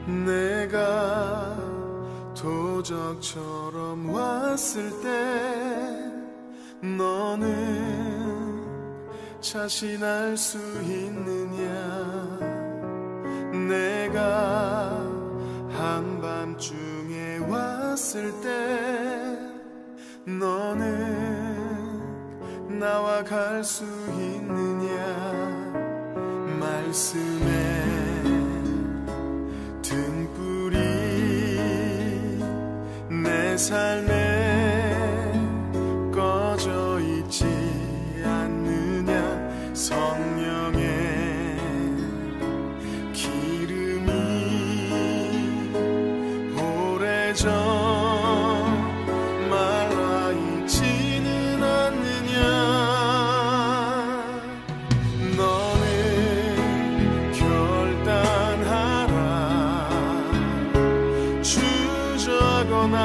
내가 도적처럼 왔을 때 너는 자신할 수 있느냐? 내가 한밤중에 왔을 때 너는 나와 갈 수 있느냐? 말씀에 등불이 내 삶에 꺼져 있지 않느냐? 성령의 기름이 오래전 말라있지는 않느냐? 너는 결단하라. 주저거나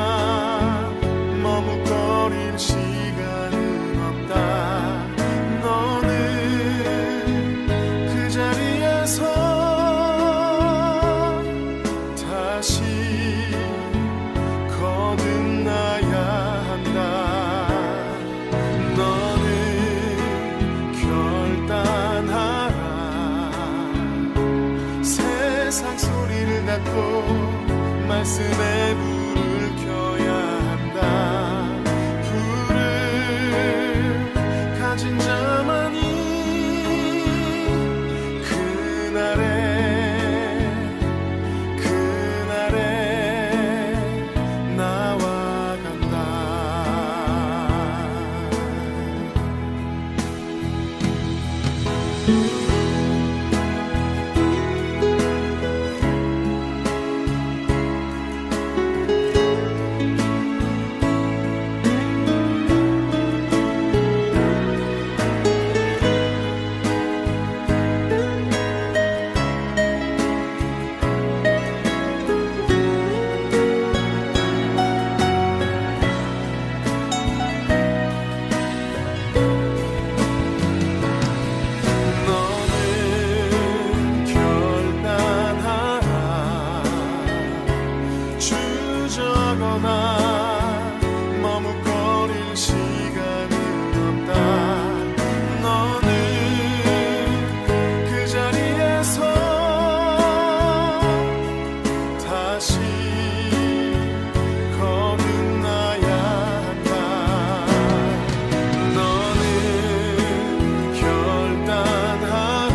머뭇거릴 시간은 없다. 너는 그 자리에서 다시 거듭나야 한다. 너는 결단하라. 세상 소리를 닫고 말씀에 불을 켜야 한다. 불을 가진 자만이 그날에 나와 간다. 너는 결단하라. 주저거나 머뭇거릴 시간은 없다. 너는 그 자리에서 다시 거듭나야 한다. 너는 결단하라.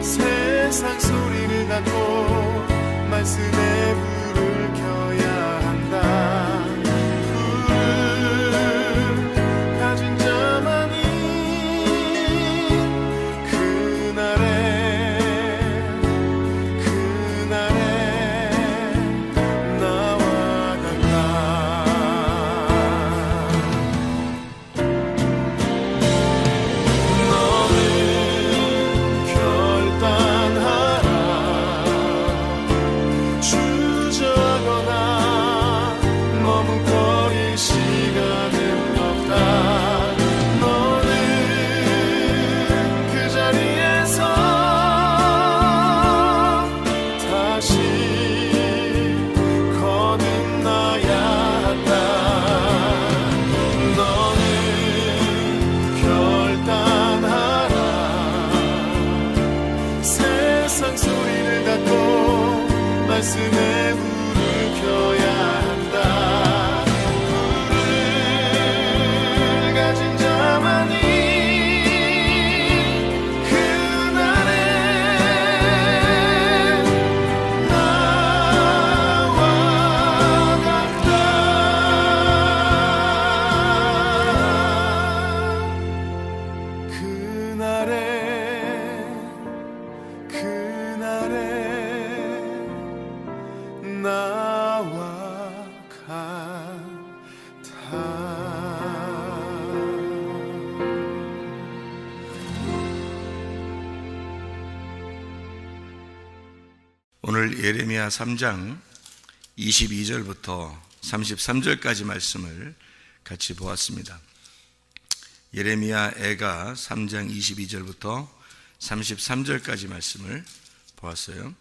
세상 소리를 닫고 말씀에 불을 켜야 한다. 불을 가진 자만이 그날에 나와 간다. 너는 결단하라. 주저거나 머뭇거릴 시간은 없다. 너는 그 자리에서 다시 거듭나야 한다. 너는 결단하라. 세상 소리를 닫고 말씀에 불을 켜야 한다. 불을 가진 자만이 그날에 나와 간다. 그날에 나와 같아. 오늘 예레미야 3장 22절부터 33절까지 말씀을 같이 보았습니다. 예레미야 애가 3장 22절부터 33절까지 말씀을 보았어요.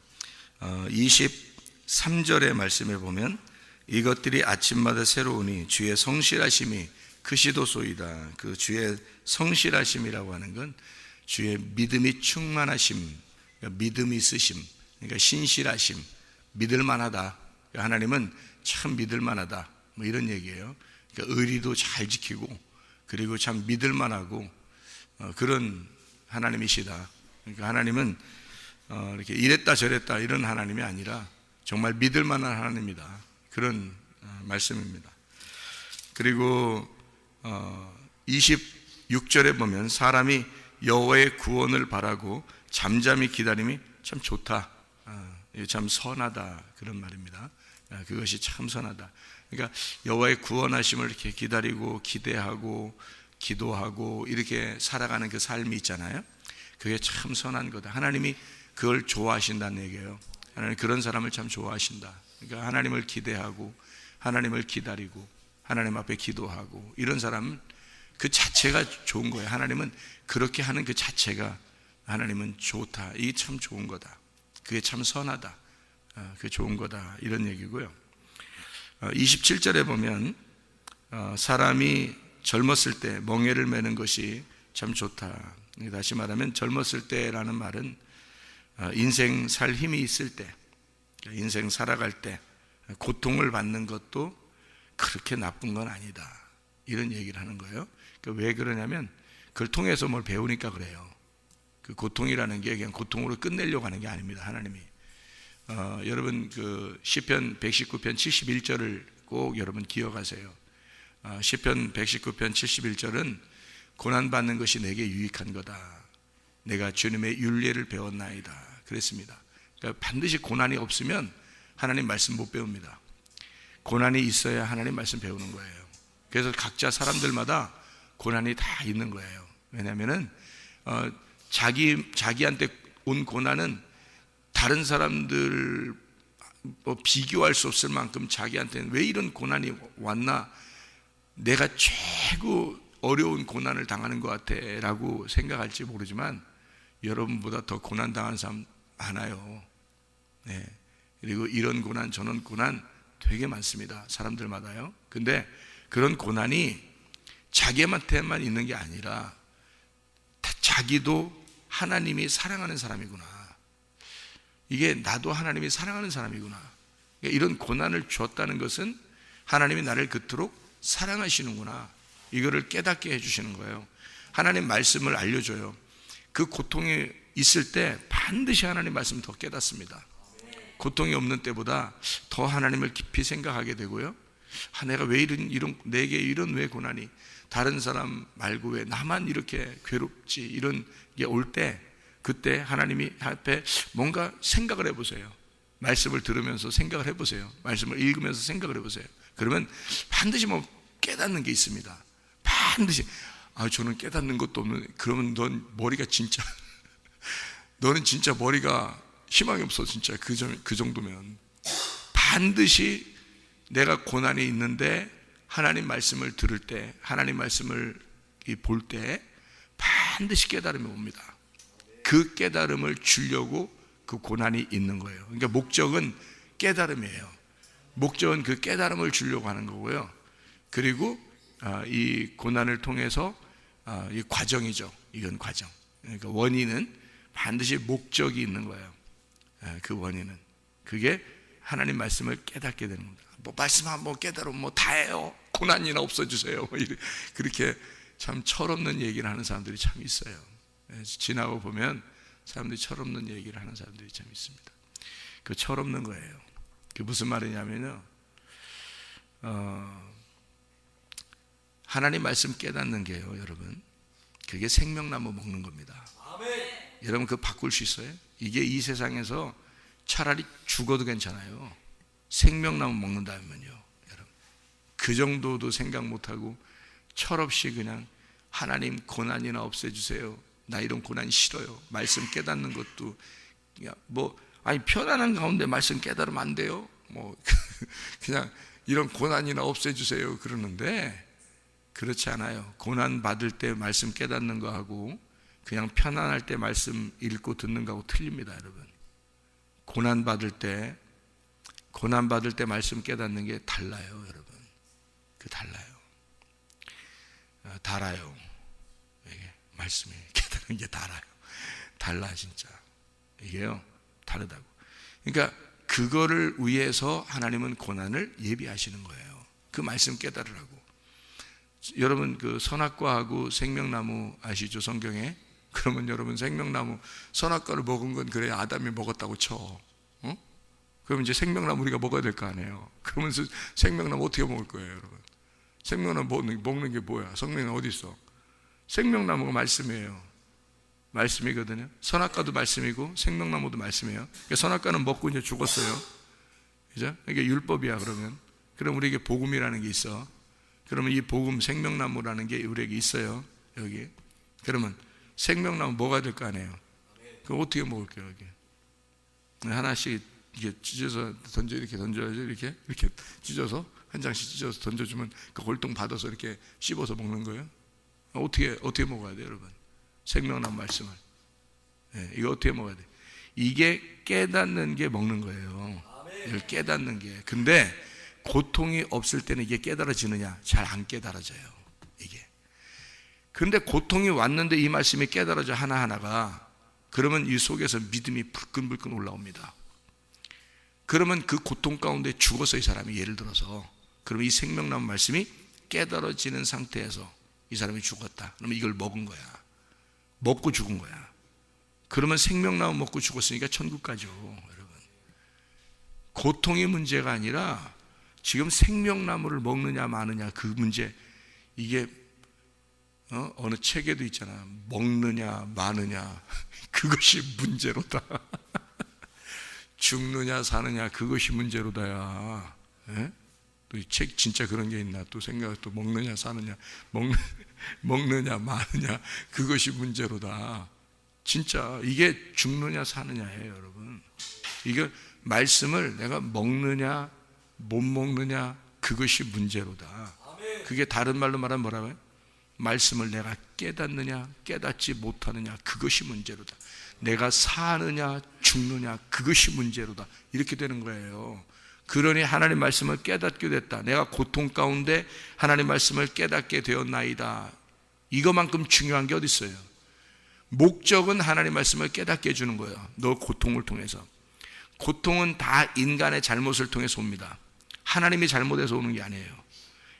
23절의 말씀에 보면 이것들이 아침마다 새로우니 주의 성실하심이 크시도소이다. 그 주의 성실하심이라고 하는 건 주의 믿음이 충만하심, 그러니까 믿음이 있으심, 그러니까 신실하심, 믿을만하다. 그러니까 하나님은 참 믿을만하다, 뭐 이런 얘기예요. 그러니까 의리도 잘 지키고 그리고 참 믿을만하고 그런 하나님이시다. 그러니까 하나님은 이렇게 이랬다 저랬다 이런 하나님이 아니라 정말 믿을만한 하나님이다. 그런 말씀입니다. 그리고 26절에 보면 사람이 여호와의 구원을 바라고 잠잠히 기다림이 참 좋다, 참 선하다, 그런 말입니다. 그것이 참 선하다. 그러니까 여호와의 구원하심을 이렇게 기다리고 기대하고 기도하고 이렇게 살아가는 그 삶이 있잖아요. 그게 참 선한 거다. 하나님이 그걸 좋아하신다는 얘기예요. 하나님 그런 사람을 참 좋아하신다. 그러니까 하나님을 기대하고 하나님을 기다리고 하나님 앞에 기도하고 이런 사람은 그 자체가 좋은 거예요. 하나님은 그렇게 하는 그 자체가 하나님은 좋다. 이게 참 좋은 거다. 그게 참 선하다. 그게 좋은 거다. 이런 얘기고요. 27절에 보면 사람이 젊었을 때 멍에를 매는 것이 참 좋다. 다시 말하면 젊었을 때라는 말은 인생 살 힘이 있을 때, 인생 살아갈 때 고통을 받는 것도 그렇게 나쁜 건 아니다, 이런 얘기를 하는 거예요. 왜 그러냐면 그걸 통해서 뭘 배우니까 그래요. 그 고통이라는 게 그냥 고통으로 끝내려고 하는 게 아닙니다. 하나님이 여러분 그 시편 119편 71절을 꼭 여러분 기억하세요. 시편 119편 71절은 고난받는 것이 내게 유익한 거다. 내가 주님의 윤례를 배웠나이다. 그랬습니다. 그러니까 반드시 고난이 없으면 하나님 말씀 못 배웁니다. 고난이 있어야 하나님 말씀 배우는 거예요. 그래서 각자 사람들마다 고난이 다 있는 거예요. 왜냐하면은 자기한테 온 고난은 다른 사람들 비교할 수 없을 만큼 자기한테는 왜 이런 고난이 왔나, 내가 최고 어려운 고난을 당하는 것 같아 라고 생각할지 모르지만 여러분보다 더 고난 당한 사람 많아요. 네. 그리고 이런 고난 저런 고난 되게 많습니다. 사람들마다요. 근데 그런 고난이 자기한테만 있는 게 아니라 자기도 하나님이 사랑하는 사람이구나, 이게 나도 하나님이 사랑하는 사람이구나, 그러니까 이런 고난을 주었다는 것은 하나님이 나를 그토록 사랑하시는구나, 이거를 깨닫게 해주시는 거예요. 하나님 말씀을 알려줘요. 그 고통이 있을 때 반드시 하나님 말씀 더 깨닫습니다. 고통이 없는 때보다 더 하나님을 깊이 생각하게 되고요. 내가 왜 내게 이런 왜 고난이, 다른 사람 말고 왜 나만 이렇게 괴롭지, 이런 게 올 때 그때 하나님이 앞에 뭔가 생각을 해보세요. 말씀을 들으면서 생각을 해보세요. 말씀을 읽으면서 생각을 해보세요. 그러면 반드시 뭐 깨닫는 게 있습니다. 반드시. 저는 깨닫는 것도 없는. 그러면 넌 머리가 진짜 너는 진짜 머리가 희망이 없어. 진짜 그 정도면 반드시 내가 고난이 있는데 하나님 말씀을 들을 때, 하나님 말씀을 볼 때 반드시 깨달음이 옵니다. 그 깨달음을 주려고 그 고난이 있는 거예요. 그러니까 목적은 깨달음이에요. 목적은 그 깨달음을 주려고 하는 거고요. 그리고 이 고난을 통해서 이 과정이죠. 이건 과정. 그러니까 원인은 반드시 목적이 있는 거예요. 그 원인은 그게 하나님 말씀을 깨닫게 되는 겁니다. 뭐 말씀 한번 깨달으면 뭐 다해요. 고난이나 없어주세요. 그렇게 참 철없는 얘기를 하는 사람들이 참 있어요. 지나고 보면 사람들이 철없는 얘기를 하는 사람들이 참 있습니다. 그 철없는 거예요. 그 무슨 말이냐면요, 하나님 말씀 깨닫는 게요, 여러분, 그게 생명나무 먹는 겁니다. 아멘. 여러분 그거 바꿀 수 있어요? 이게 이 세상에서 차라리 죽어도 괜찮아요. 생명나무 먹는다면요, 여러분 그 정도도 생각 못하고 철없이 그냥 하나님 고난이나 없애주세요. 나 이런 고난 싫어요. 말씀 깨닫는 것도 편안한 가운데 말씀 깨달으면 안 돼요. 그냥 이런 고난이나 없애주세요 그러는데 그렇지 않아요. 고난 받을 때 말씀 깨닫는 거하고 그냥 편안할 때 말씀 읽고 듣는 거하고 틀립니다, 여러분. 고난 받을 때 말씀 깨닫는 게 달라요, 여러분. 그 달라요. 달아요. 이게 말씀이 깨닫는 게 달라 진짜. 이게요, 다르다고. 그러니까 그거를 위해서 하나님은 고난을 예비하시는 거예요. 그 말씀 깨달으라고. 여러분 그 선악과하고 생명나무 아시죠? 성경에. 그러면 여러분 생명나무 선악과를 먹은 건 그래 아담이 먹었다고 쳐. 그러면 이제 생명나무 우리가 먹어야 될 거 아니에요. 그러면서 생명나무 어떻게 먹을 거예요, 여러분? 생명나무 먹는 게 뭐야? 성령은 어디 있어? 생명나무가 말씀이에요. 말씀이거든요. 선악과도 말씀이고 생명나무도 말씀이에요. 그러니까 선악과는 먹고 이제 죽었어요. 그죠? 이게 율법이야. 그럼 우리에게 복음이라는 게 있어. 그러면 이 복음 생명나무라는 게 우리에게 있어요. 여기. 그러면 생명나무 먹어야 될 거 아니에요. 그럼 어떻게 먹을게요, 여기? 하나씩 이렇게 찢어서 이렇게 던져야죠. 이렇게 찢어서 한 장씩 찢어서 던져주면 그 골동 받아서 이렇게 씹어서 먹는 거예요. 어떻게 먹어야 돼요, 여러분? 생명나무 말씀을. 이거 어떻게 먹어야 돼? 이게 깨닫는 게 먹는 거예요. 이걸 깨닫는 게. 근데 고통이 없을 때는 이게 깨달아지느냐? 잘 안 깨달아져요, 이게. 근데 고통이 왔는데 이 말씀이 깨달아져 하나하나가, 그러면 이 속에서 믿음이 불끈불끈 올라옵니다. 그러면 그 고통 가운데 죽어서 이 사람이, 예를 들어서 그러면 이 생명나무 말씀이 깨달아지는 상태에서 이 사람이 죽었다. 그러면 이걸 먹은 거야. 먹고 죽은 거야. 그러면 생명나무 먹고 죽었으니까 천국 가죠, 여러분. 고통이 문제가 아니라 지금 생명나무를 먹느냐 마느냐 그 문제. 이게 어느 책에도 있잖아. 먹느냐 마느냐 그것이 문제로다. 죽느냐 사느냐 그것이 문제로다야. 또 이 책 진짜 그런 게 있나 또 생각. 또 먹느냐 사느냐 먹느냐 마느냐 그것이 문제로다. 진짜 이게 죽느냐 사느냐예요, 여러분. 이거 말씀을 내가 먹느냐 못 먹느냐 그것이 문제로다. 그게 다른 말로 말하면 뭐라고요? 말씀을 내가 깨닫느냐 깨닫지 못하느냐 그것이 문제로다. 내가 사느냐 죽느냐 그것이 문제로다. 이렇게 되는 거예요. 그러니 하나님 말씀을 깨닫게 됐다. 내가 고통 가운데 하나님 말씀을 깨닫게 되었나이다. 이거만큼 중요한 게 어디 있어요? 목적은 하나님 말씀을 깨닫게 해주는 거예요. 너 고통을 통해서. 고통은 다 인간의 잘못을 통해서 옵니다. 하나님이 잘못해서 오는 게 아니에요.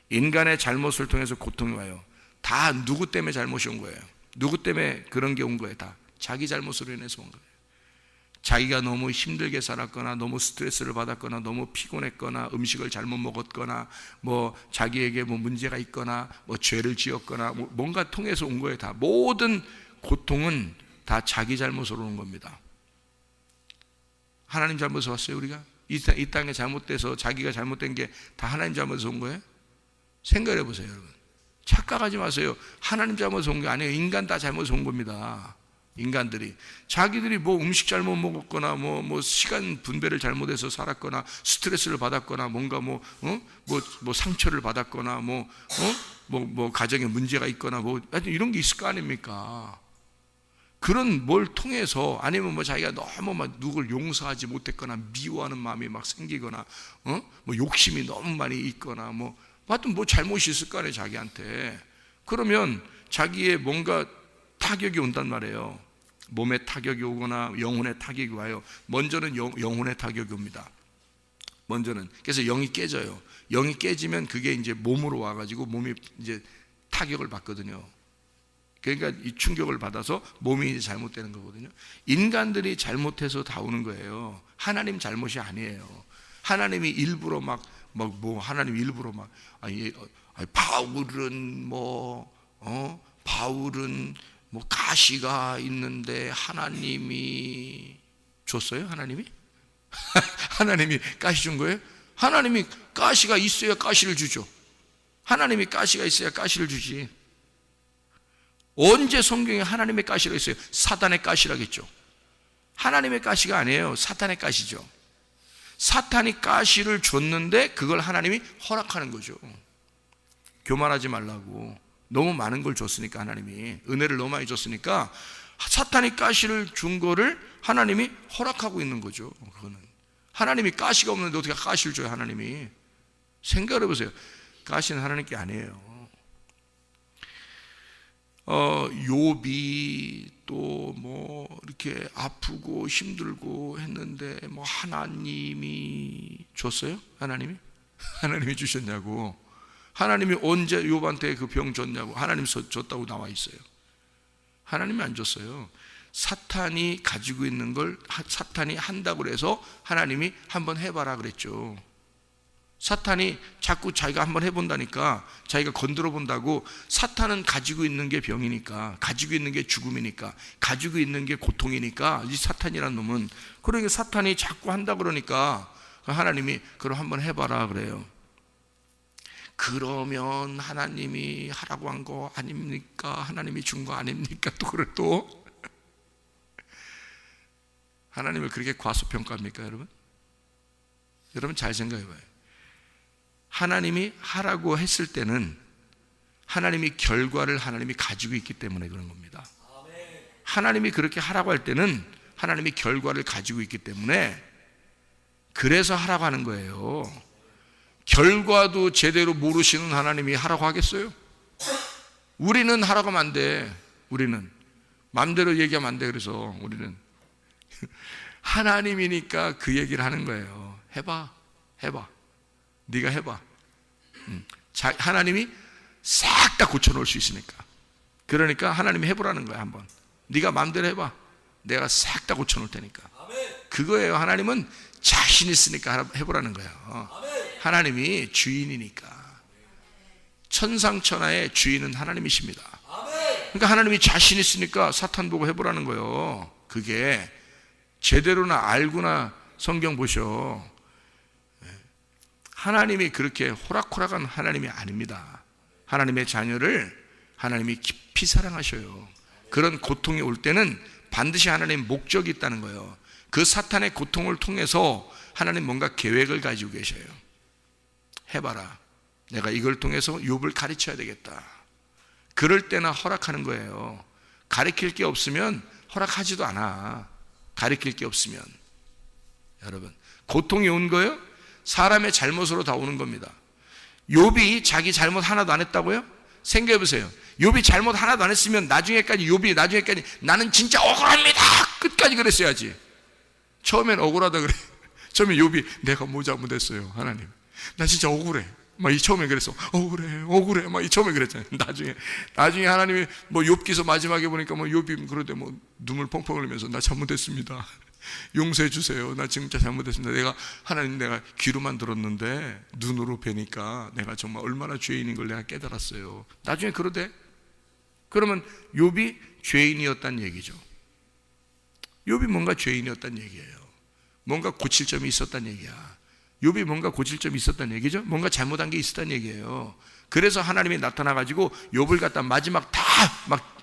인간의 잘못을 통해서 고통이 와요. 다 누구 때문에 잘못이 온 거예요? 누구 때문에 그런 게 온 거예요? 다 자기 잘못으로 인해서 온 거예요. 자기가 너무 힘들게 살았거나 너무 스트레스를 받았거나 너무 피곤했거나 음식을 잘못 먹었거나 뭐 자기에게 뭐 문제가 있거나 뭐 죄를 지었거나 뭐 뭔가 통해서 온 거예요. 다 모든 고통은 다 자기 잘못으로 온 겁니다. 하나님 잘못에서 왔어요, 우리가? 이 땅에 잘못돼서 자기가 잘못된 게 다 하나님 잘못에서 온 거예요? 생각해 보세요, 여러분. 착각하지 마세요. 하나님 잘못에서 온 게 아니에요. 인간 다 잘못에서 온 겁니다. 인간들이 자기들이 뭐 음식 잘못 먹었거나 뭐 시간 분배를 잘못해서 살았거나 스트레스를 받았거나 뭔가 뭐 상처를 받았거나 뭐 가정에 문제가 있거나 뭐 하여튼 이런 게 있을 거 아닙니까? 그런 뭘 통해서 아니면 뭐 자기가 너무 막 누굴 용서하지 못했거나 미워하는 마음이 막 생기거나 뭐 욕심이 너무 많이 있거나 뭐 하여튼 뭐 잘못이 있을 거 아니에요, 자기한테. 그러면 자기의 뭔가 타격이 온단 말이에요. 몸에 타격이 오거나 영혼에 타격이 와요. 먼저는 영혼에 타격이 옵니다. 먼저는. 그래서 영이 깨져요. 영이 깨지면 그게 이제 몸으로 와가지고 몸이 이제 타격을 받거든요. 그러니까 이 충격을 받아서 몸이 이제 잘못되는 거거든요. 인간들이 잘못해서 다 오는 거예요. 하나님 잘못이 아니에요. 하나님이 일부러 하나님 일부러 바울은 가시가 있는데 하나님이 줬어요? 하나님이? 하나님이 가시 준 거예요? 하나님이 가시가 있어야 가시를 주죠. 하나님이 가시가 있어야 가시를 주지. 언제 성경에 하나님의 가시가 있어요? 사탄의 가시라겠죠. 하나님의 가시가 아니에요. 사탄의 가시죠. 사탄이 가시를 줬는데 그걸 하나님이 허락하는 거죠. 교만하지 말라고. 너무 많은 걸 줬으니까, 하나님이 은혜를 너무 많이 줬으니까 사탄이 가시를 준 거를 하나님이 허락하고 있는 거죠. 그거는 하나님이 가시가 없는데 어떻게 가시를 줘요? 하나님이. 생각을 해보세요. 가시는 하나님께 아니에요. 욥이 또 뭐 이렇게 아프고 힘들고 했는데 뭐 하나님이 줬어요? 하나님이 주셨냐고. 하나님이 언제 욥한테 그 병 줬냐고. 하나님 줬다고 나와 있어요. 하나님이 안 줬어요. 사탄이 가지고 있는 걸 사탄이 한다고 그래서 하나님이 한번 해봐라 그랬죠. 사탄이 자꾸 자기가 한번 해본다니까, 자기가 건드려 본다고. 사탄은 가지고 있는 게 병이니까, 가지고 있는 게 죽음이니까, 가지고 있는 게 고통이니까, 이 사탄이란 놈은. 그러니까 사탄이 자꾸 한다 그러니까 하나님이 그럼 한번 해봐라 그래요. 그러면 하나님이 하라고 한 거 아닙니까? 하나님이 준 거 아닙니까? 또 그래 또 하나님을 그렇게 과소평가합니까, 여러분? 여러분 잘 생각해봐요. 하나님이 하라고 했을 때는 하나님이 결과를 하나님이 가지고 있기 때문에 그런 겁니다. 하나님이 그렇게 하라고 할 때는 하나님이 결과를 가지고 있기 때문에 그래서 하라고 하는 거예요. 결과도 제대로 모르시는 하나님이 하라고 하겠어요? 우리는 하라고 하면 안 돼. 우리는 마음대로 얘기하면 안 돼. 그래서 우리는 하나님이니까 그 얘기를 하는 거예요. 해봐. 네가 해봐. 하나님이 싹 다 고쳐놓을 수 있으니까. 그러니까 하나님이 해보라는 거야. 한번 네가 마음대로 해봐. 내가 싹 다 고쳐놓을 테니까. 그거예요. 하나님은 자신 있으니까 해보라는 거예요. 하나님이 주인이니까. 천상천하의 주인은 하나님이십니다. 그러니까 하나님이 자신 있으니까 사탄 보고 해보라는 거예요. 그게 제대로나 알고나 성경 보셔. 하나님이 그렇게 호락호락한 하나님이 아닙니다. 하나님의 자녀를 하나님이 깊이 사랑하셔요. 그런 고통이 올 때는 반드시 하나님의 목적이 있다는 거예요. 그 사탄의 고통을 통해서 하나님 뭔가 계획을 가지고 계셔요. 해봐라. 내가 이걸 통해서 욥을 가르쳐야 되겠다. 그럴 때나 허락하는 거예요. 가르칠 게 없으면 허락하지도 않아. 가르칠 게 없으면. 여러분, 고통이 온 거예요? 사람의 잘못으로 다 오는 겁니다. 욥이 자기 잘못 하나도 안 했다고요? 생각해 보세요. 욥이 잘못 하나도 안 했으면 나중에까지 나는 진짜 억울합니다. 끝까지 그랬어야지. 처음엔 억울하다 그래. 처음에 욥이 내가 뭐 잘못했어요, 하나님. 나 진짜 억울해. 막 이 처음에 그랬어. 억울해. 막 이 처음에 그랬잖아요. 나중에 하나님이 뭐 욥기서 마지막에 보니까 뭐 욥이 그러대 뭐 눈물 펑펑 흘리면서 나 잘못했습니다. 용서해 주세요. 나 진짜 잘못했습니다. 하나님 내가 귀로만 들었는데 눈으로 뵈니까 내가 정말 얼마나 죄인인 걸 내가 깨달았어요. 나중에 그러대. 그러면 욥이 죄인이었단 얘기죠. 욥이 뭔가 죄인이었단 얘기예요. 뭔가 고칠 점이 있었단 얘기야. 욥이 뭔가 고칠 점이 있었단 얘기죠. 뭔가 잘못한 게 있었단 얘기예요. 그래서 하나님이 나타나가지고 욥을 갖다 마지막 다 막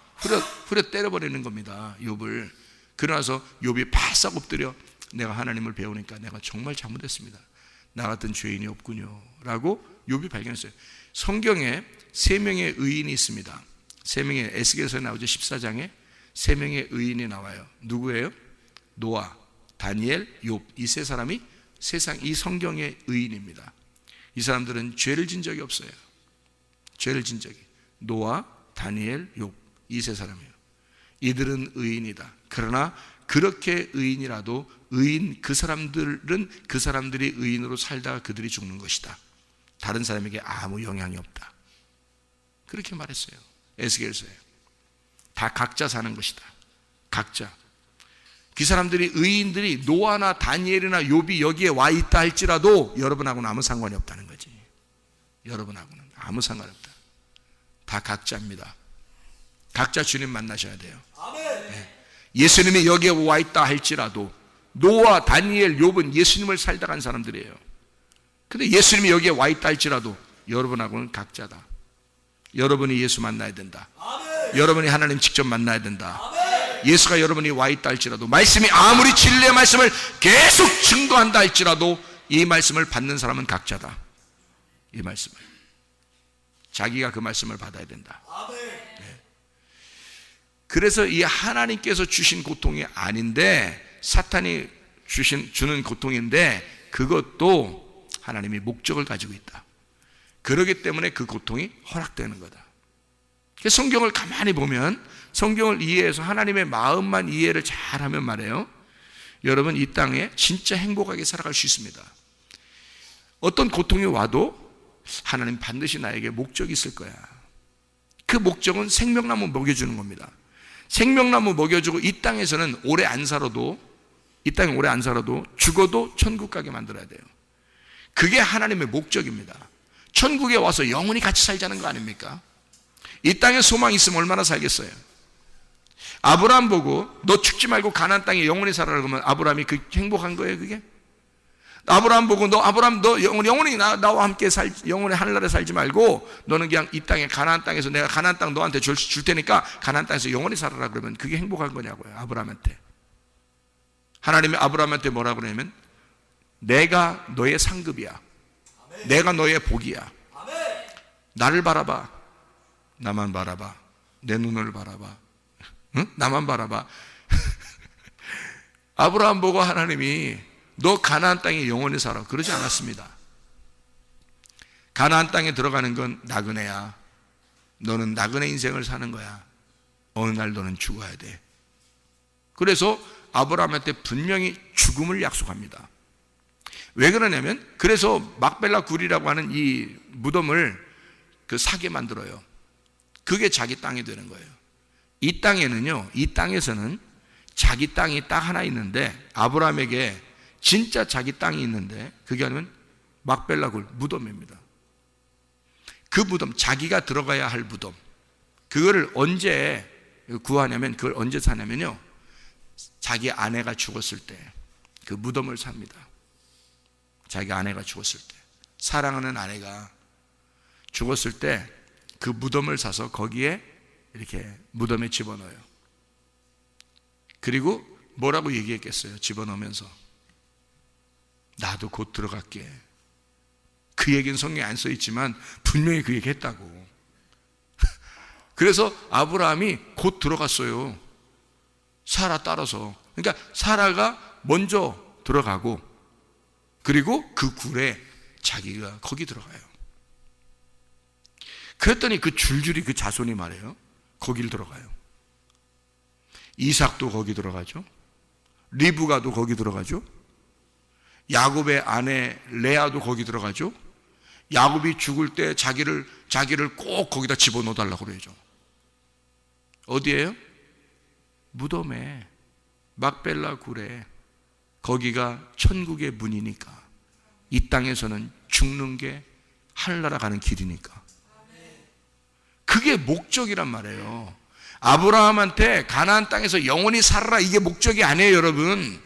후려 때려버리는 겁니다. 욥을. 그러나서 욥이 바싹 엎드려 내가 하나님을 배우니까 내가 정말 잘못했습니다. 나 같은 죄인이 없군요 라고 욥이 발견했어요. 성경에 3명의 의인이 있습니다. 3명의 에스겔서에 나오죠. 14장에 3명의 의인이 나와요. 누구예요? 노아, 다니엘, 욥. 이 3사람이 이 성경의 의인입니다. 이 사람들은 죄를 진 적이 없어요. 죄를 진 적이. 노아, 다니엘, 욥. 이 3사람이에요. 이들은 의인이다. 그러나 그렇게 의인이라도 그 사람들은 그 사람들이 의인으로 살다가 그들이 죽는 것이다. 다른 사람에게 아무 영향이 없다. 그렇게 말했어요. 에스겔서에. 다 각자 사는 것이다. 각자. 그 사람들이 의인들이 노아나 다니엘이나 욥이 여기에 와 있다 할지라도 여러분하고는 아무 상관이 없다는 거지. 여러분하고는 아무 상관이 없다. 다 각자입니다. 각자 주님 만나셔야 돼요. 네. 예수님이 여기에 와 있다 할지라도 노아, 다니엘, 욥은 예수님을 살다 간 사람들이에요. 근데 예수님이 여기에 와 있다 할지라도 여러분하고는 각자다. 여러분이 예수 만나야 된다. 여러분이 하나님 직접 만나야 된다. 예수가 여러분이 와 있다 할지라도 말씀이 아무리 진리의 말씀을 계속 증거한다 할지라도 이 말씀을 받는 사람은 각자다. 이 말씀을 자기가 그 말씀을 받아야 된다. 네. 그래서 이 하나님께서 주신 고통이 아닌데 사탄이 주는 고통인데 그것도 하나님이 목적을 가지고 있다. 그렇기 때문에 그 고통이 허락되는 거다. 성경을 가만히 보면, 성경을 이해해서 하나님의 마음만 이해를 잘하면 말이에요, 여러분 이 땅에 진짜 행복하게 살아갈 수 있습니다. 어떤 고통이 와도 하나님 반드시 나에게 목적이 있을 거야. 그 목적은 생명나무 먹여주는 겁니다. 생명나무 먹여주고 이 땅에서는 오래 안 살아도, 이 땅에 오래 안 살아도 죽어도 천국 가게 만들어야 돼요. 그게 하나님의 목적입니다. 천국에 와서 영원히 같이 살자는 거 아닙니까? 이 땅에 소망이 있으면 얼마나 살겠어요? 아브라함 보고 너 죽지 말고 가나안 땅에 영원히 살아라 그러면 아브라함이 그 행복한 거예요, 그게? 아브라함 보고 너 영원히 나와 함께 영원히 하늘나라에 살지 말고 너는 그냥 이 땅에 가나안 땅에서 내가 가나안 땅 너한테 줄 테니까 가나안 땅에서 영원히 살아라 그러면 그게 행복한 거냐고요, 아브라함한테. 하나님이 아브라함한테 뭐라 그러냐면 내가 너의 상급이야. 내가 너의 복이야. 나를 바라봐. 나만 바라봐. 내 눈을 바라봐. 응? 나만 바라봐. 아브라함 보고 하나님이 너 가나안 땅에 영원히 살아 그러지 않았습니다. 가나안 땅에 들어가는 건 나그네야. 너는 나그네 인생을 사는 거야. 어느 날 너는 죽어야 돼. 그래서 아브라함한테 분명히 죽음을 약속합니다. 왜 그러냐면, 그래서 막벨라 굴이라고 하는 이 무덤을 그 사게 만들어요. 그게 자기 땅이 되는 거예요. 이 땅에는요, 이 땅에서는 자기 땅이 딱 하나 있는데, 아브라함에게 진짜 자기 땅이 있는데 그게 아니면 막벨라 굴 무덤입니다. 그 무덤, 자기가 들어가야 할 무덤, 그거를 언제 구하냐면, 그걸 언제 사냐면요, 자기 아내가 죽었을 때 그 무덤을 삽니다. 자기 아내가 죽었을 때, 사랑하는 아내가 죽었을 때 그 무덤을 사서 거기에 이렇게 무덤에 집어넣어요. 그리고 뭐라고 얘기했겠어요? 집어넣으면서 나도 곧 들어갈게. 그 얘기는 성경에 안 써있지만 분명히 그 얘기 했다고. 그래서 아브라함이 곧 들어갔어요, 사라 따라서. 그러니까 사라가 먼저 들어가고, 그리고 그 굴에 자기가 거기 들어가요. 그랬더니 그 줄줄이 그 자손이 말해요, 거기를 들어가요. 이삭도 거기 들어가죠. 리브가도 거기 들어가죠. 야곱의 아내 레아도 거기 들어가죠. 야곱이 죽을 때 자기를 꼭 거기다 집어넣어 달라고 그러죠. 어디예요? 무덤에, 막벨라 굴에. 거기가 천국의 문이니까, 이 땅에서는 죽는 게 하늘나라 가는 길이니까. 그게 목적이란 말이에요. 아브라함한테 가나안 땅에서 영원히 살아라 이게 목적이 아니에요, 여러분.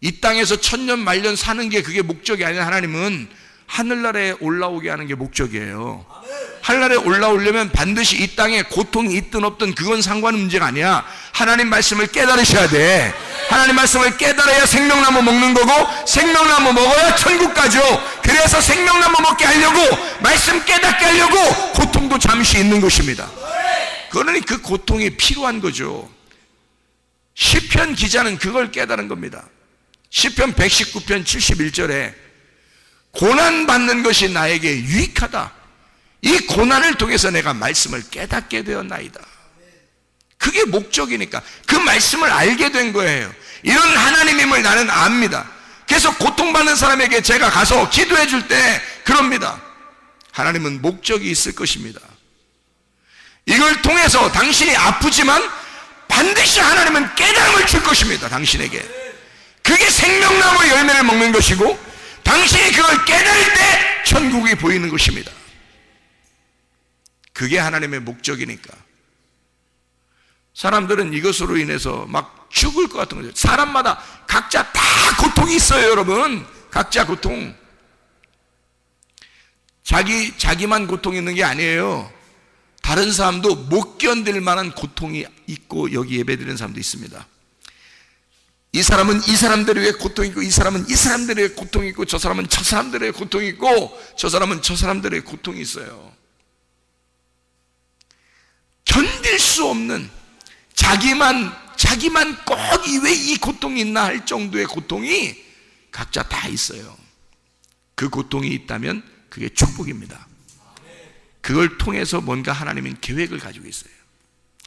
이 땅에서 천년 만년 사는 게 그게 목적이 아니라 하나님은 하늘나라에 올라오게 하는 게 목적이에요. 하늘나라에 올라오려면 반드시 이 땅에 고통이 있든 없든 그건 상관 문제가 아니야. 하나님 말씀을 깨달으셔야 돼. 하나님 말씀을 깨달아야 생명나무 먹는 거고, 생명나무 먹어야 천국 가죠. 그래서 생명나무 먹게 하려고, 말씀 깨닫게 하려고 고통도 잠시 있는 것입니다. 그러니 그 고통이 필요한 거죠. 시편 기자는 그걸 깨달은 겁니다. 시편 119편 71절에 고난받는 것이 나에게 유익하다. 이 고난을 통해서 내가 말씀을 깨닫게 되었나이다. 그게 목적이니까 그 말씀을 알게 된 거예요. 이런 하나님임을 나는 압니다. 그래서 고통받는 사람에게 제가 가서 기도해 줄 때 그럽니다. 하나님은 목적이 있을 것입니다. 이걸 통해서 당신이 아프지만 반드시 하나님은 깨달음을 줄 것입니다, 당신에게. 그게 생명나무의 열매를 먹는 것이고, 당신이 그걸 깨달을 때 천국이 보이는 것입니다. 그게 하나님의 목적이니까. 사람들은 이것으로 인해서 막 죽을 것 같은 거죠. 사람마다 각자 다 고통이 있어요, 여러분. 각자 고통. 자기만 고통이 있는 게 아니에요. 다른 사람도 못 견딜 만한 고통이 있고, 여기 예배드리는 사람도 있습니다. 이 사람은 이 사람들의 왜 고통이 있고, 이 사람은 이 사람들의 고통이 있고, 저 사람은 저 사람들의 고통이 있고, 저 사람은 저 사람들의 고통이 있어요. 견딜 수 없는, 자기만 꼭 왜 이 고통이 있나 할 정도의 고통이 각자 다 있어요. 그 고통이 있다면 그게 축복입니다. 그걸 통해서 뭔가 하나님은 계획을 가지고 있어요.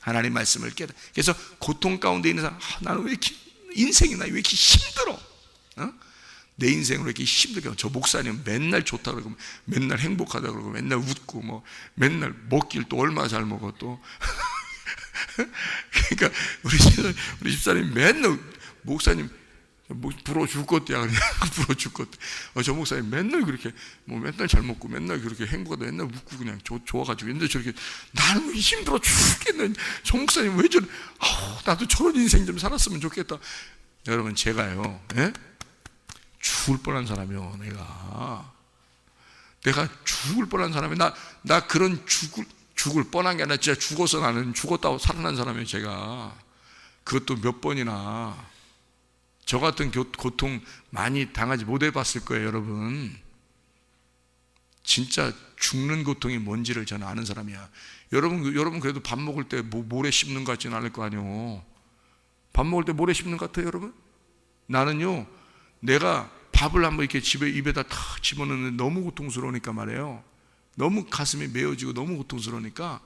하나님 말씀을 깨달아. 그래서 고통 가운데 있는 사람, 나는 왜 이렇게 인생이 나 왜 이렇게 힘들어? 내 인생으로 이렇게 힘들게. 저 목사님 맨날 좋다 그러고 맨날 행복하다 그러고 맨날 웃고 뭐 맨날 먹길 또 얼마나 잘 먹어 또. 그러니까 우리 집사님 맨날 목사님 부러워 죽을 것도야 그냥 부러워 죽을 것도. 저 목사님 맨날 그렇게 뭐 맨날 잘 먹고 맨날 그렇게 행복하다 맨날 웃고 그냥 좋아가지고 근데 저렇게 나는 힘들어 죽겠네. 저 목사님 왜 저래? 나도 저런 인생 좀 살았으면 좋겠다. 여러분 제가요, 예? 죽을 뻔한 사람이요. 내가 죽을 뻔한 사람이 나 그런 죽을 뻔한 게 아니라 진짜 죽어서 나는 죽었다고 살아난 사람이에요. 제가 그것도 몇 번이나. 저 같은 고통 많이 당하지 못해봤을 거예요. 여러분 진짜 죽는 고통이 뭔지를 저는 아는 사람이야. 여러분 그래도 밥 먹을 때 모래 씹는 것 같지는 않을 거 아니에요. 밥 먹을 때 모래 씹는 것 같아요 여러분? 나는요, 내가 밥을 한번 이렇게 입에다 탁 집어넣는데 너무 고통스러우니까 말이에요. 너무 가슴이 메어지고 너무 고통스러우니까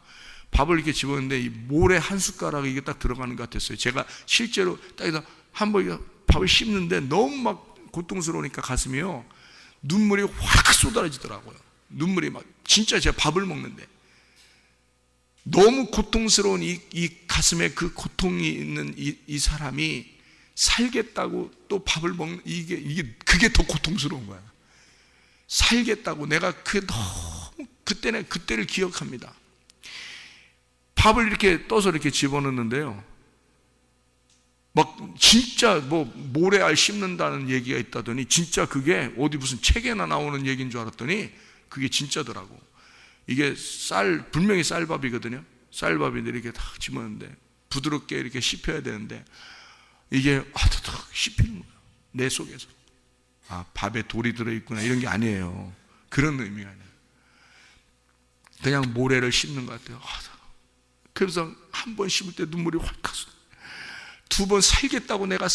밥을 이렇게 집어넣는데 이 모래 한 숟가락이 이게 딱 들어가는 것 같았어요. 제가 실제로 딱에다 한번 밥을 씹는데 너무 막 고통스러우니까 가슴이요, 눈물이 확 쏟아지더라고요. 눈물이 막, 진짜 제가 밥을 먹는데 너무 고통스러운 이 가슴에 그 고통이 있는 이 사람이 살겠다고 또 밥을 먹는 그게 더 고통스러운 거야. 살겠다고. 내가 너무 그때를 기억합니다. 밥을 이렇게 떠서 이렇게 집어넣는데요, 막 진짜 뭐 모래알 씹는다는 얘기가 있다더니 진짜 그게 어디 무슨 책에나 나오는 얘기인 줄 알았더니 그게 진짜더라고. 이게 분명히 쌀밥이거든요. 쌀밥인데 이렇게 딱 집어넣는데 부드럽게 이렇게 씹혀야 되는데 이게 아드득 씹히는 거예요. 내 속에서. 밥에 돌이 들어있구나 이런 게 아니에요. 그런 의미가 아니에요. 그냥 모래를 씹는 것 같아요. 그래서 한 번 씹을 때 눈물이 확 갔어요. 두 번 살겠다고 내가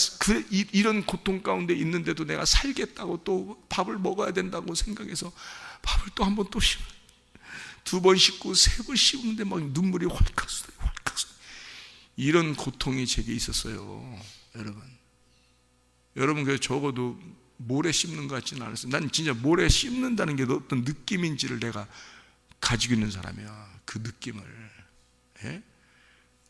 이런 고통 가운데 있는데도 내가 살겠다고 또 밥을 먹어야 된다고 생각해서 밥을 또 한 번 또 씹어요. 두 번 씹고 세 번 씹는데 막 눈물이 확 갔어요. 이런 고통이 제게 있었어요. 여러분 그래서 적어도 모래 씹는 것 같지는 않았어요. 난 진짜 모래 씹는다는 게 어떤 느낌인지를 내가 가지고 있는 사람이야. 그 느낌을. 예?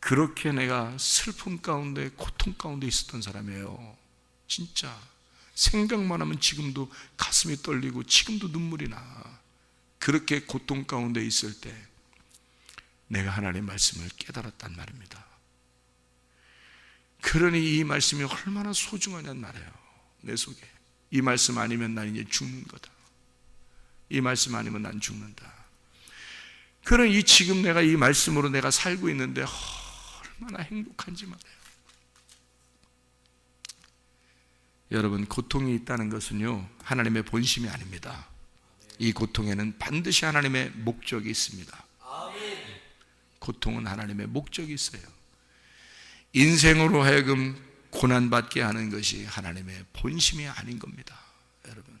그렇게 내가 슬픔 가운데 고통 가운데 있었던 사람이에요. 진짜 생각만 하면 지금도 가슴이 떨리고 지금도 눈물이 나. 그렇게 고통 가운데 있을 때 내가 하나님의 말씀을 깨달았단 말입니다. 그러니 이 말씀이 얼마나 소중하냔 말이에요. 내 속에. 이 말씀 아니면 난 이제 죽는 거다. 이 말씀 아니면 난 죽는다. 그러니 지금 내가 이 말씀으로 내가 살고 있는데 얼마나 행복한지 말이에요. 여러분 고통이 있다는 것은요, 하나님의 본심이 아닙니다. 이 고통에는 반드시 하나님의 목적이 있습니다. 고통은 하나님의 목적이 있어요. 인생으로 하여금 고난받게 하는 것이 하나님의 본심이 아닌 겁니다. 여러분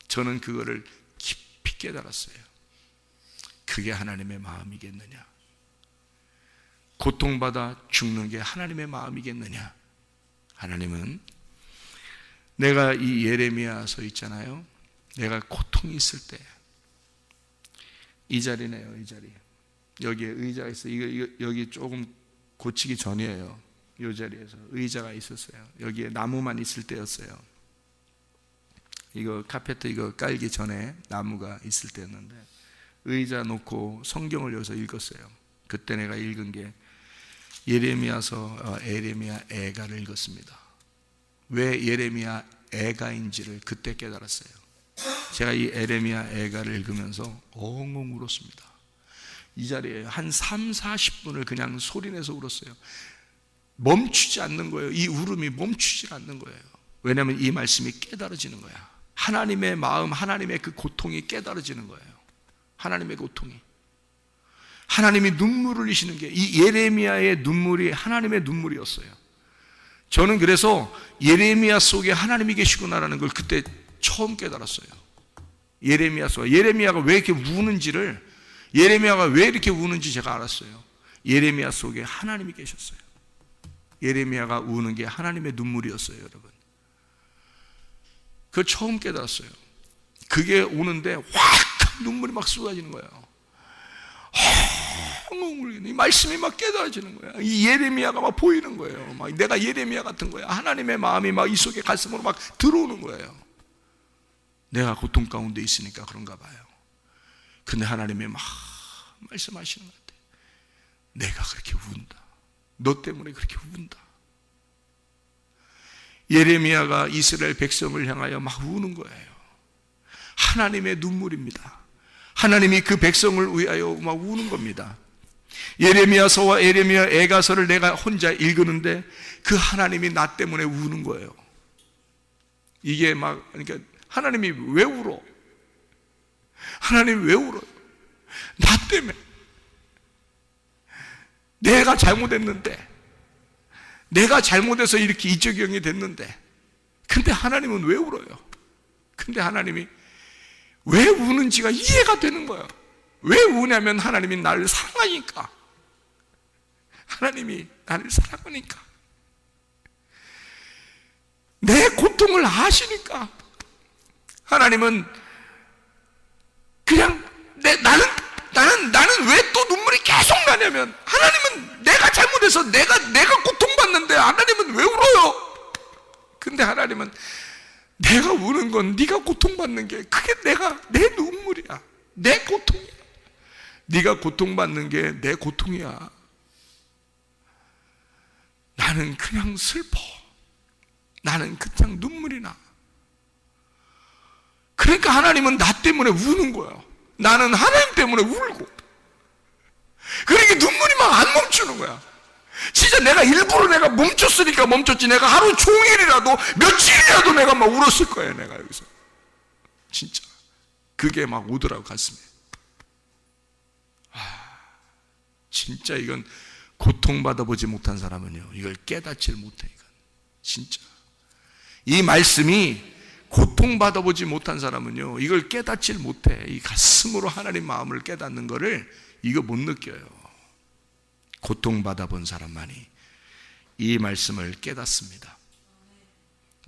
저는 그거를 깊이 깨달았어요. 그게 하나님의 마음이겠느냐? 고통받아 죽는 게 하나님의 마음이겠느냐? 하나님은 내가 이 예레미야서 있잖아요. 내가 고통이 있을 때 이 자리네요. 이 자리. 여기에 의자가 있어요. 이거 여기 조금 고치기 전이에요. 이 자리에서 의자가 있었어요. 여기에 나무만 있을 때였어요. 이거 카페트 이거 깔기 전에 나무가 있을 때였는데 의자 놓고 성경을 여기서 읽었어요. 그때 내가 읽은 게 예레미야서 예레미야 애가를 읽었습니다. 왜 예레미야 애가인지를 그때 깨달았어요. 제가 이 예레미야 애가를 읽으면서 엉엉 울었습니다. 이 자리에 한 3, 40분을 그냥 소리내서 울었어요. 멈추지 않는 거예요. 이 울음이 멈추지 않는 거예요. 왜냐하면 이 말씀이 깨달아지는 거야. 하나님의 마음, 하나님의 그 고통이 깨달아지는 거예요. 하나님의 고통이. 하나님이 눈물을 흘리시는 게 이 예레미야의 눈물이 하나님의 눈물이었어요. 저는 그래서 예레미야 속에 하나님이 계시구나라는 걸 그때 처음 깨달았어요. 예레미야 속에 예레미야가 왜 이렇게 우는지를, 예레미야가 왜 이렇게 우는지 제가 알았어요. 예레미야 속에 하나님이 계셨어요. 예레미야가 우는 게 하나님의 눈물이었어요, 여러분. 그걸 처음 깨달았어요. 그게 오는데 확 눈물이 막 쏟아지는 거예요. 이 말씀이 막 깨달아지는 거야. 이 예레미야가 막 보이는 거예요. 막 내가 예레미야 같은 거야. 하나님의 마음이 막 이 속에 가슴으로 막 들어오는 거예요. 내가 고통 가운데 있으니까 그런가 봐요. 근데 하나님이 막 말씀하시는 것 같아요. 내가 그렇게 운다. 너 때문에 그렇게 운다. 예레미야가 이스라엘 백성을 향하여 막 우는 거예요. 하나님의 눈물입니다. 하나님이 그 백성을 위하여 막 우는 겁니다. 예레미야서와 예레미야 애가서를 내가 혼자 읽었는데 그 하나님이 나 때문에 우는 거예요. 이게 막, 그러니까 하나님이 왜 울어? 하나님이 왜 울어요? 나 때문에. 내가 잘못했는데, 내가 잘못해서 이렇게 이적용이 됐는데, 근데 하나님은 왜 울어요? 근데 하나님이 왜 우는지가 이해가 되는 거예요. 왜 우냐면 하나님이 나를 사랑하니까. 하나님이 나를 사랑하니까. 내 고통을 아시니까. 하나님은 그냥 나는 왜 또 눈물이 계속 나냐면, 하나님은 내가 잘못해서 내가 고통받는데 하나님은 왜 울어요? 근데 하나님은 내가 우는 건 네가 고통받는 게 그게 내 눈물이야. 내 고통이야. 네가 고통받는 게 내 고통이야. 나는 그냥 슬퍼. 나는 그냥 눈물이 나. 그러니까 하나님은 나 때문에 우는 거야. 나는 하나님 때문에 울고. 그러니까 눈물이 막 안 멈추는 거야. 진짜 내가 일부러 내가 멈췄으니까 멈췄지, 내가 하루 종일이라도 며칠이라도 내가 막 울었을 거예요. 내가 여기서 진짜 그게 막 오더라고 가슴에. 진짜 이건 고통받아 보지 못한 사람은요 이걸 깨닫지를 못해. 이건 진짜 이 말씀이 고통받아 보지 못한 사람은요 이걸 깨닫지를 못해. 이 가슴으로 하나님 마음을 깨닫는 거를 이거 못 느껴요. 고통받아 본 사람만이 이 말씀을 깨닫습니다.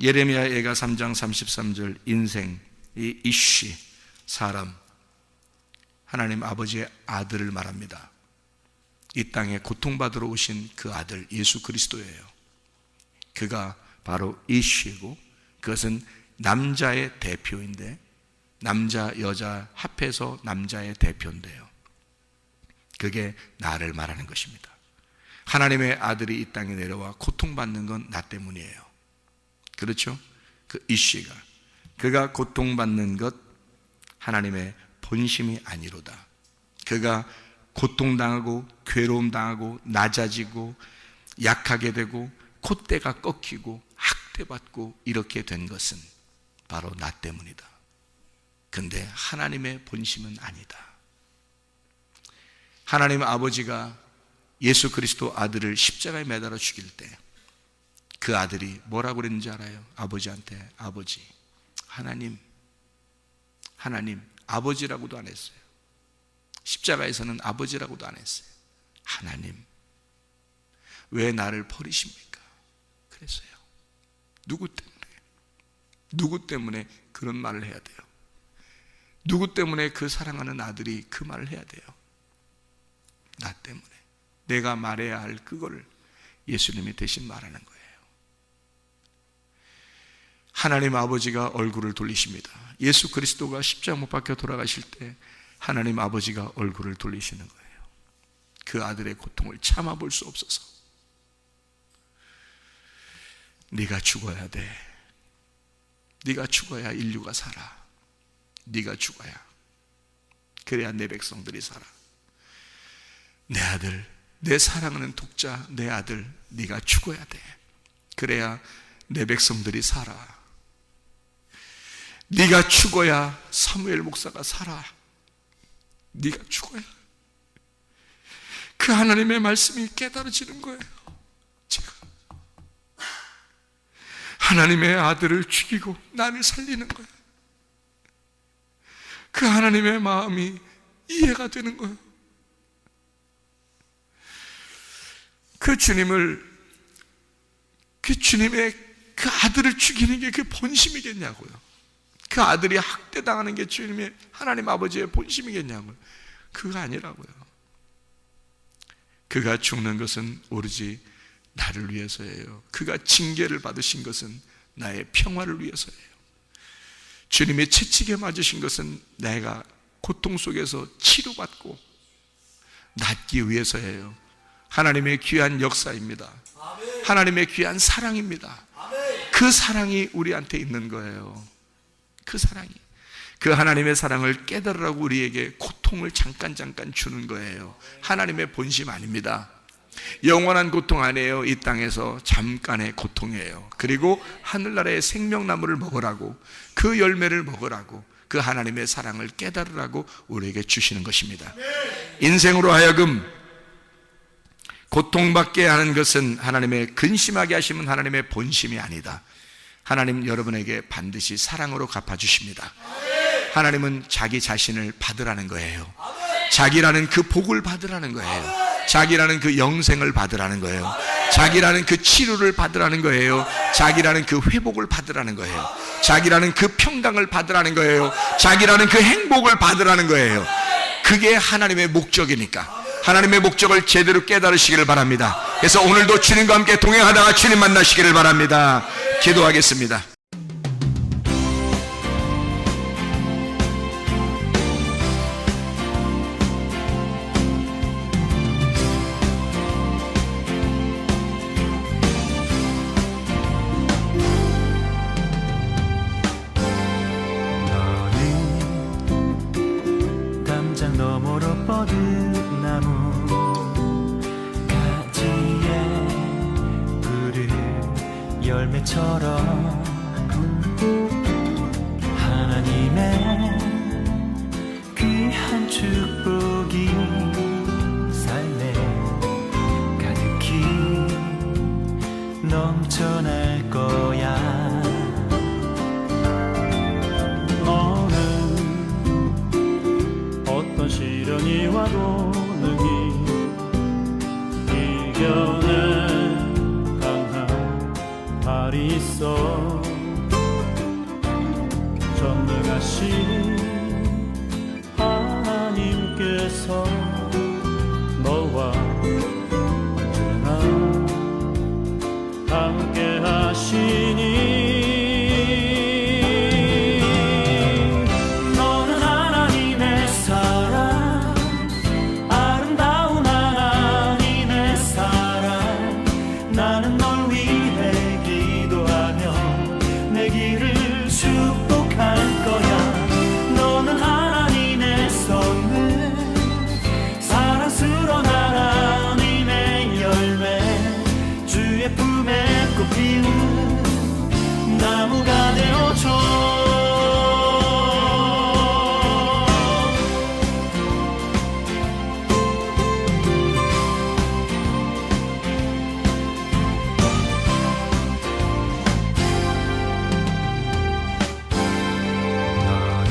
예레미야 애가 3장 33절 인생, 이 이쉬 사람, 하나님 아버지의 아들을 말합니다. 이 땅에 고통받으러 오신 그 아들 예수 그리스도예요. 그가 바로 이쉬고, 그것은 남자의 대표인데, 남자 여자 합해서 남자의 대표인데요, 그게 나를 말하는 것입니다. 하나님의 아들이 이 땅에 내려와 고통받는 건 나 때문이에요. 그렇죠? 그 이쉬가, 그가 고통받는 것 하나님의 본심이 아니로다. 그가 고통당하고 괴로움당하고 낮아지고 약하게 되고 콧대가 꺾이고 학대받고 이렇게 된 것은 바로 나 때문이다. 근데 하나님의 본심은 아니다. 하나님 아버지가 예수 그리스도 아들을 십자가에 매달아 죽일 때 그 아들이 뭐라고 그랬는지 알아요? 아버지한테 아버지, 하나님, 아버지라고도 안 했어요. 십자가에서는 아버지라고도 안 했어요. 하나님, 왜 나를 버리십니까? 그랬어요. 누구 때문에 그런 말을 해야 돼요? 누구 때문에 그 사랑하는 아들이 그 말을 해야 돼요? 나 때문에. 내가 말해야 할 그거를 예수님이 대신 말하는 거예요. 하나님 아버지가 얼굴을 돌리십니다. 예수 그리스도가 십자가 못 박혀 돌아가실 때 하나님 아버지가 얼굴을 돌리시는 거예요. 그 아들의 고통을 참아볼 수 없어서, 네가 죽어야 돼. 네가 죽어야 인류가 살아. 네가 죽어야, 그래야 내 백성들이 살아. 내 아들, 내 사랑하는 독자, 내 아들, 네가 죽어야 돼. 그래야 내 백성들이 살아. 네가 죽어야 사무엘 목사가 살아. 네가 죽어야. 그 하나님의 말씀이 깨달아지는 거예요. 제가 하나님의 아들을 죽이고 나를 살리는 거예요. 그 하나님의 마음이 이해가 되는 거예요. 그 주님의 그 아들을 죽이는 게 그 본심이겠냐고요. 그 아들이 학대당하는 게 주님의 하나님 아버지의 본심이겠냐고요. 그거 아니라고요. 그가 죽는 것은 오로지 나를 위해서예요. 그가 징계를 받으신 것은 나의 평화를 위해서예요. 주님의 채찍에 맞으신 것은 내가 고통 속에서 치료받고 낫기 위해서예요. 하나님의 귀한 역사입니다. 하나님의 귀한 사랑입니다. 그 사랑이 우리한테 있는 거예요. 그 사랑이, 그 하나님의 사랑을 깨달으라고 우리에게 고통을 잠깐 주는 거예요. 하나님의 본심 아닙니다. 영원한 고통 아니에요. 이 땅에서 잠깐의 고통이에요. 그리고 하늘나라의 생명나무를 먹으라고, 그 열매를 먹으라고, 그 하나님의 사랑을 깨달으라고 우리에게 주시는 것입니다. 인생으로 하여금 고통받게 하는 것은 하나님의, 근심하게 하시면 하나님의 본심이 아니다. 하나님 여러분에게 반드시 사랑으로 갚아주십니다. 하나님은 자기 자신을 받으라는 거예요. 자기라는 그 복을 받으라는 거예요. 자기라는 그 영생을 받으라는 거예요. 자기라는 그 치료를 받으라는 거예요. 자기라는 그 회복을 받으라는 거예요. 자기라는 그 평강을 받으라는 거예요. 자기라는 그 행복을 받으라는 거예요. 그게 하나님의 목적이니까 하나님의 목적을 제대로 깨달으시기를 바랍니다. 그래서 오늘도 주님과 함께 동행하다가 주님 만나시기를 바랍니다. 기도하겠습니다. 너는 담장 너머로 뻗은 나무 가지에 푸른 열매처럼 하나님의 귀한 축복이 삶에 가득히 넘쳐날 거야. 너는 어떤 시련이 와도 능히 이겨낸 강한 발이 있어. 전능하신 하나님께서 너와 언제나 함께 하시니. 너는 하나님의 사랑, 아름다운 하나님의 사랑. 나는 널 위해 기도하며 내 길을 축복할 거야. 너는 하나님의 선물, 사랑스러운 하나님의 열매, 주의 품에 꽃 피운 나무가 되어줘. 너는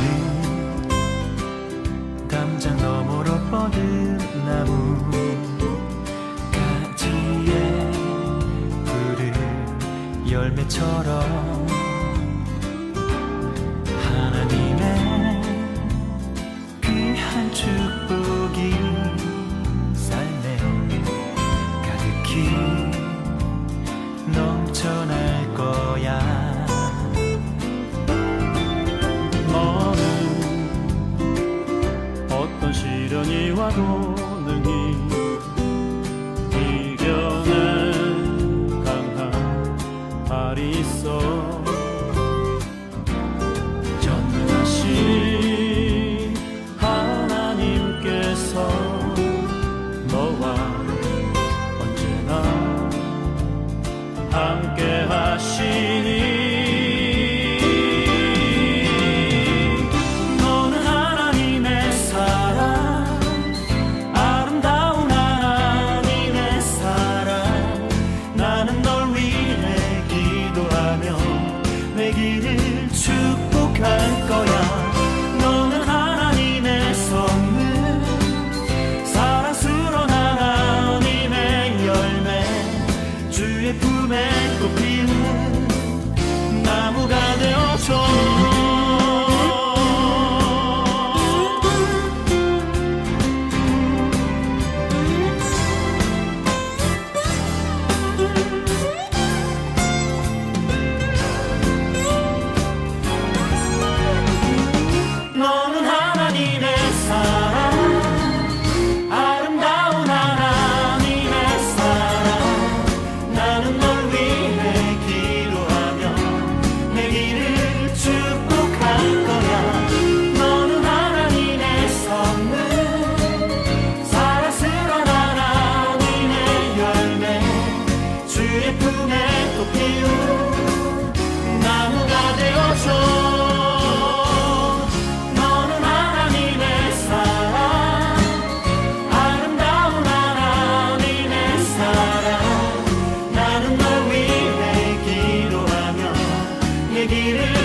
담장 너머로 뻗은 나무 가지에 푸른 열매처럼 하나님의 귀한 축복이 삶에 가득히 넘쳐날 거야. 너는 어떤 시련이 와도 능히 이겨낸 강한 발이 있어. 전능하신 하나님께서 너와 언제나 함께 하시니. 너는 하나님의 사랑, 아름다운 하나님의 축복할 거야. 너는 하나님의 선물, 사랑스러운 하나님의 열매, 주의 품에 꽃피는 나무가 되어줘. 너는 하나님의 사랑, 아름다운 하나님의 사랑. 나는 널 위해 기도하며 내 길을 축복할 거야. 너는 하나님의 선물, 사랑스러운 하나님의 열매, 주의 품에 꽃피운 나무가 되어줘. 길을